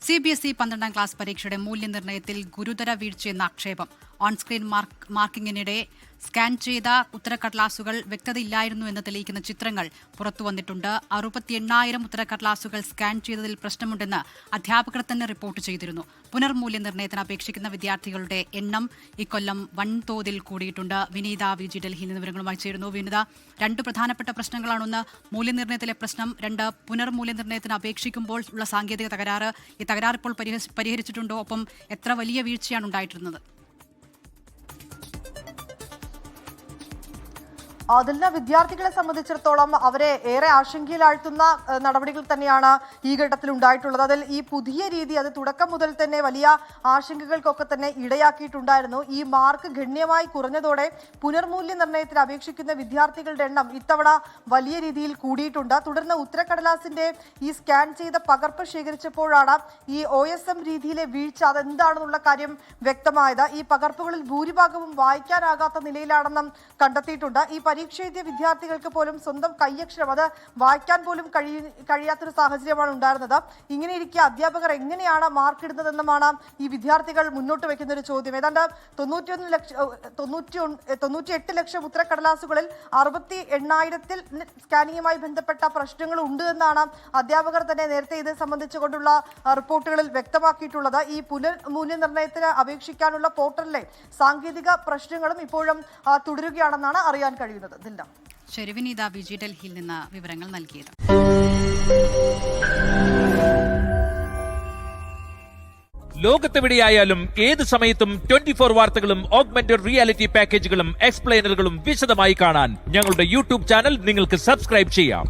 CBSE 12ാം class പരീക്ഷയുടെ മൂല്യനിർണ്ണയത്തിൽ ഗുരുതര വീഴ്ചയെന്ന ആക്ഷേപം. ഓൺസ്ക്രീൻ മാർക്കിങ്ങിനിടെ സ്കാൻ ചെയ്ത ഉത്തരക്കടലാസുകൾ വ്യക്തതയില്ലായിരുന്നു എന്ന് തെളിയിക്കുന്ന ചിത്രങ്ങൾ പുറത്തുവന്നിട്ടുണ്ട്. 68,000 ഉത്തരക്കടലാസുകൾ സ്കാൻ ചെയ്തതിൽ പ്രശ്നമുണ്ടെന്ന് അധ്യാപകർ തന്നെ റിപ്പോർട്ട് ചെയ്തിരുന്നു. പുനർമൂല്യനിർണ്ണയത്തിന് അപേക്ഷിക്കുന്ന വിദ്യാർത്ഥികളുടെ എണ്ണം ഇക്കൊല്ലം വൻതോതിൽ കൂടിയിട്ടുണ്ട്. വിനീത VG ഡൽഹിയിൽ നിന്ന് വിവരങ്ങളുമായി ചേരുന്നു. വിനീത, രണ്ട് പ്രധാനപ്പെട്ട പ്രശ്നങ്ങളാണ്. ഒന്ന്, മൂല്യനിർണ്ണയത്തിലെ പ്രശ്നം. രണ്ട്, പുനർമൂല്യനിർണ്ണയത്തിന് അപേക്ഷിക്കുമ്പോൾ ഉള്ള സാങ്കേതിക തകരാറ്. ഈ തകരാർ ഇപ്പോൾ പരിഹരിച്ചിട്ടുണ്ടോ? ഒപ്പം എത്ര വലിയ വീഴ്ചയാണ് ഉണ്ടായിരുന്നത്? അതില്ല, വിദ്യാർത്ഥികളെ സംബന്ധിച്ചിടത്തോളം അവരെ ഏറെ ആശങ്കയിലാഴ്ത്തുന്ന നടപടികൾ തന്നെയാണ് ഈ ഘട്ടത്തിൽ ഉണ്ടായിട്ടുള്ളത്. അതിൽ ഈ പുതിയ രീതി അത് തുടക്കം മുതൽ തന്നെ വലിയ ആശങ്കകൾക്കൊക്കെ തന്നെ ഇടയാക്കിയിട്ടുണ്ടായിരുന്നു. ഈ മാർക്ക് ഗണ്യമായി കുറഞ്ഞതോടെ പുനർമൂല്യനിർണ്ണയത്തിന് അപേക്ഷിക്കുന്ന വിദ്യാർത്ഥികളുടെ എണ്ണം ഇത്തവണ വലിയ രീതിയിൽ കൂടിയിട്ടുണ്ട്. തുടർന്ന് ഉത്തരക്കടലാസിന്റെ ഈ സ്കാൻ ചെയ്ത പകർപ്പ് ശേഖരിച്ചപ്പോഴാണ് ഈ OSM രീതിയിലെ വീഴ്ച അതെന്താണെന്നുള്ള കാര്യം വ്യക്തമായത്. ഈ പകർപ്പുകളിൽ ഭൂരിഭാഗവും വായിക്കാനാകാത്ത നിലയിലാണെന്നും കണ്ടെത്തിയിട്ടുണ്ട്. ഈ പരീക്ഷ എഴുതിയ വിദ്യാർത്ഥികൾക്ക് പോലും സ്വന്തം കൈയക്ഷരം അത് വായിക്കാൻ പോലും കഴിയാത്തൊരു സാഹചര്യമാണ് ഉണ്ടായിരുന്നത്. ഇങ്ങനെയിരിക്കെ അധ്യാപകർ എങ്ങനെയാണ് മാർക്ക് ഇടുന്നതെന്നുമാണ് ഈ വിദ്യാർത്ഥികൾ മുന്നോട്ട് വെക്കുന്ന ഒരു ചോദ്യം. ഏതാണ്ട് 98 ലക്ഷം ഉത്തരക്കടലാസുകളിൽ 68,000 സ്കാനിങ്ങുമായി ബന്ധപ്പെട്ട പ്രശ്നങ്ങൾ ഉണ്ട് എന്നാണ് അധ്യാപകർ തന്നെ നേരത്തെ ഇത് സംബന്ധിച്ചുകൊണ്ടുള്ള റിപ്പോർട്ടുകളിൽ വ്യക്തമാക്കിയിട്ടുള്ളത്. ഈ പുനർമൂല്യനിർണ്ണയത്തിന് അപേക്ഷിക്കാനുള്ള പോർട്ടലിലെ സാങ്കേതിക പ്രശ്നങ്ങളും ഇപ്പോഴും തുടരുകയാണെന്നാണ് അറിയാൻ കഴിയുന്നത്. ശരി, വിനീത VG ഡൽഹിയിൽ നിന്ന് വിവരങ്ങൾ നൽകിയത്. ലോകത്തെവിടെയായാലും ഏത് സമയത്തും 24 വാർത്തകളും ഓഗ്മെന്റഡ് റിയാലിറ്റി പാക്കേജുകളും എക്സ്പ്ലെയിനറുകളും വിശദമായി കാണാൻ ഞങ്ങളുടെ YouTube ചാനൽ നിങ്ങൾക്ക് സബ്സ്ക്രൈബ് ചെയ്യാം.